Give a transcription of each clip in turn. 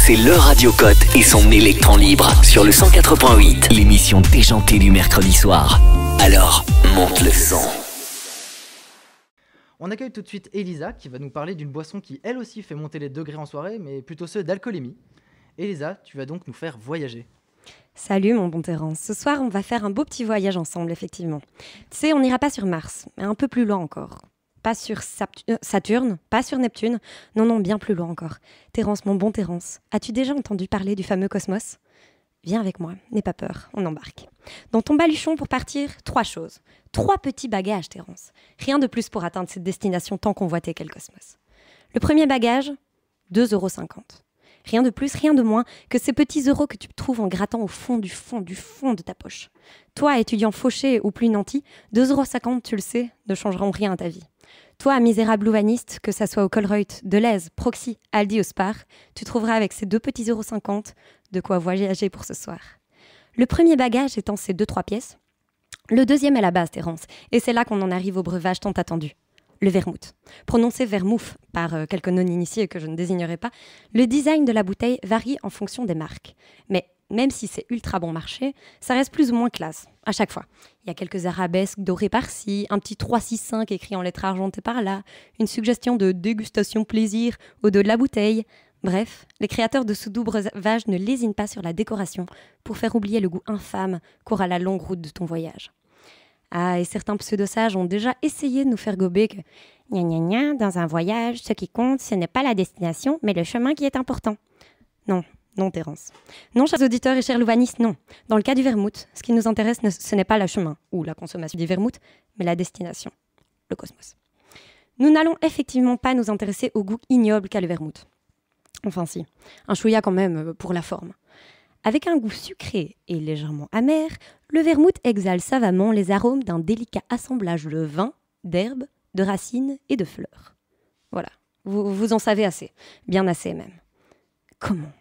C'est le Radio Cote et son électron libre sur le 104.8, l'émission déjantée du mercredi soir. Alors, monte le son. On accueille tout de suite Elisa qui va nous parler d'une boisson qui elle aussi fait monter les degrés en soirée, mais plutôt ceux d'alcoolémie. Elisa, tu vas donc nous faire voyager. Salut mon bon Terence, ce soir on va faire un beau petit voyage ensemble effectivement. Tu sais, on n'ira pas sur Mars, mais un peu plus loin encore. Pas sur Saturne, pas sur Neptune, non, bien plus loin encore. Terence, mon bon Terence, as-tu déjà entendu parler du fameux cosmos ? Viens avec moi, n'aie pas peur, on embarque. Dans ton baluchon pour partir, 3 choses. 3 petits bagages, Terence. Rien de plus pour atteindre cette destination tant convoitée qu'est le cosmos. Le premier bagage, 2,50 €. Rien de plus, rien de moins que ces petits euros que tu trouves en grattant au fond de ta poche. Toi, étudiant fauché ou plus nanti, 2,50 €, tu le sais, ne changeront rien à ta vie. Toi, misérable louvaniste, que ça soit au Colruyt, Deleuze, Proxy, Aldi ou Spar, tu trouveras avec ces 2 petits euros 50 de quoi voyager pour ce soir. Le premier bagage étant ces 2-3 pièces. Le deuxième est la base, Terence, et c'est là qu'on en arrive au breuvage tant attendu. Le vermouth. Prononcé vermouth par quelques non-initiés que je ne désignerai pas, le design de la bouteille varie en fonction des marques. Mais même si c'est ultra bon marché, ça reste plus ou moins classe, à chaque fois. Il y a quelques arabesques dorées par-ci, un petit 365 écrit en lettres argentées par-là, une suggestion de dégustation plaisir au dos de la bouteille. Bref, les créateurs de ce doux breuvage ne lésinent pas sur la décoration pour faire oublier le goût infâme qu'aura la longue route de ton voyage. Ah, et certains pseudo-sages ont déjà essayé de nous faire gober que gna gna gna, dans un voyage, ce qui compte, ce n'est pas la destination, mais le chemin qui est important. Non, Terence. Non, chers auditeurs et chers louvanistes, non. Dans le cas du vermouth, ce qui nous intéresse, ce n'est pas le chemin ou la consommation du vermouth, mais la destination, le cosmos. Nous n'allons effectivement pas nous intéresser au goût ignoble qu'a le vermouth. Enfin si, un chouïa quand même pour la forme. Avec un goût sucré et légèrement amer, le vermouth exhale savamment les arômes d'un délicat assemblage de vin, d'herbes, de racines et de fleurs. Voilà, vous en savez assez, bien assez même. Comment ?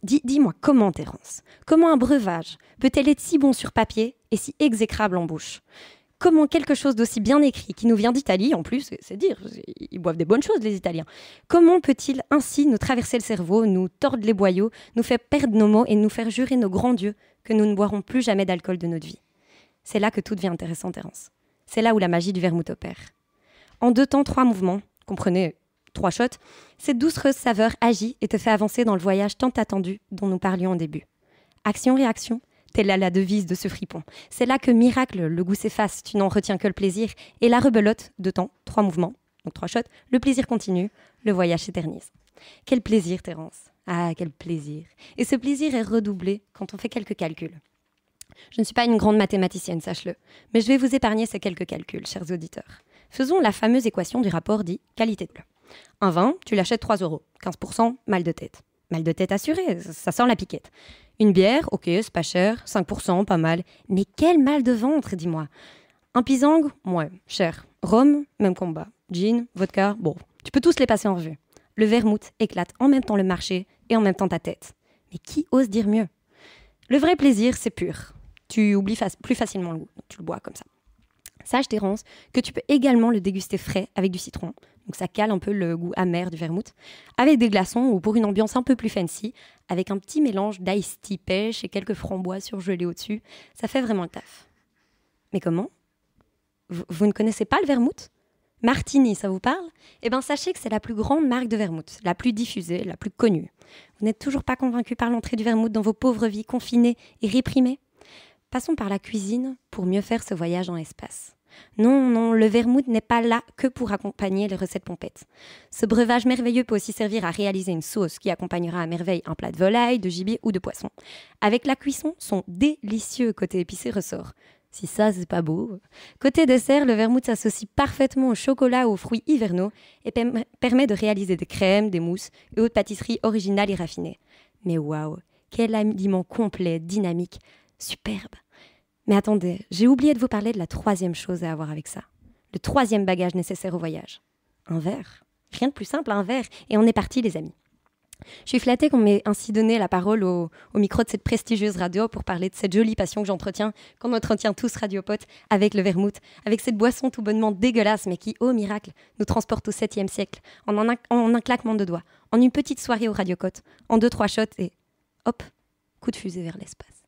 Dis-moi comment, Terence ? Comment un breuvage peut-elle être si bon sur papier et si exécrable en bouche ? Comment quelque chose d'aussi bien écrit, qui nous vient d'Italie, en plus, c'est dire, ils boivent des bonnes choses les Italiens, comment peut-il ainsi nous traverser le cerveau, nous tordre les boyaux, nous faire perdre nos mots et nous faire jurer nos grands dieux que nous ne boirons plus jamais d'alcool de notre vie ? C'est là que tout devient intéressant, Terence. C'est là où la magie du vermouth opère. En 2 temps, 3 mouvements, comprenez, 3 shots, cette douce saveur agit et te fait avancer dans le voyage tant attendu dont nous parlions au début. Action-réaction, telle est la devise de ce fripon. C'est là que, miracle, le goût s'efface, tu n'en retiens que le plaisir, et la rebelote, 2 temps, 3 mouvements, donc 3 shots, le plaisir continue, le voyage s'éternise. Quel plaisir, Terence. Ah, quel plaisir. Et ce plaisir est redoublé quand on fait quelques calculs. Je ne suis pas une grande mathématicienne, sache-le, mais je vais vous épargner ces quelques calculs, chers auditeurs. Faisons la fameuse équation du rapport dit qualité de vin. Un vin, tu l'achètes 3 €, 15%, mal de tête. Mal de tête assuré, ça sent la piquette. Une bière, ok, c'est pas cher, 5%, pas mal. Mais quel mal de ventre, dis-moi. Un pisang, ouais, cher. Rhum, même combat. Gin, vodka, bon, tu peux tous les passer en revue. Le vermouth éclate en même temps le marché et en même temps ta tête. Mais qui ose dire mieux ? Le vrai plaisir, c'est pur. Tu oublies plus facilement le goût, tu le bois comme ça. Sache, Terence, que tu peux également le déguster frais avec du citron. Donc ça cale un peu le goût amer du vermouth. Avec des glaçons ou pour une ambiance un peu plus fancy, avec un petit mélange d'ice tea pêche et quelques framboises surgelées au-dessus. Ça fait vraiment le taf. Mais comment ? Vous ne connaissez pas le vermouth ? Martini, ça vous parle ? Eh bien, sachez que c'est la plus grande marque de vermouth, la plus diffusée, la plus connue. Vous n'êtes toujours pas convaincu par l'entrée du vermouth dans vos pauvres vies confinées et réprimées ? Passons par la cuisine pour mieux faire ce voyage en espace. Non, le vermouth n'est pas là que pour accompagner les recettes pompettes. Ce breuvage merveilleux peut aussi servir à réaliser une sauce qui accompagnera à merveille un plat de volaille, de gibier ou de poisson. Avec la cuisson, son délicieux côté épicé ressort. Si ça, c'est pas beau. Côté dessert, le vermouth s'associe parfaitement au chocolat ou aux fruits hivernaux et permet de réaliser des crèmes, des mousses et autres pâtisseries originales et raffinées. Mais waouh, quel aliment complet, dynamique, superbe. Mais attendez, j'ai oublié de vous parler de la 3e chose à avoir avec ça. Le 3e bagage nécessaire au voyage. Un verre. Rien de plus simple, un verre. Et on est parti, les amis. Je suis flattée qu'on m'ait ainsi donné la parole au micro de cette prestigieuse radio pour parler de cette jolie passion que j'entretiens, qu'on entretient tous radiopotes, avec le vermouth, avec cette boisson tout bonnement dégueulasse, mais qui, ô miracle, nous transporte au 7e siècle, en un claquement de doigts, en une petite soirée au radiocote, en 2-3 shots et hop, coup de fusée vers l'espace.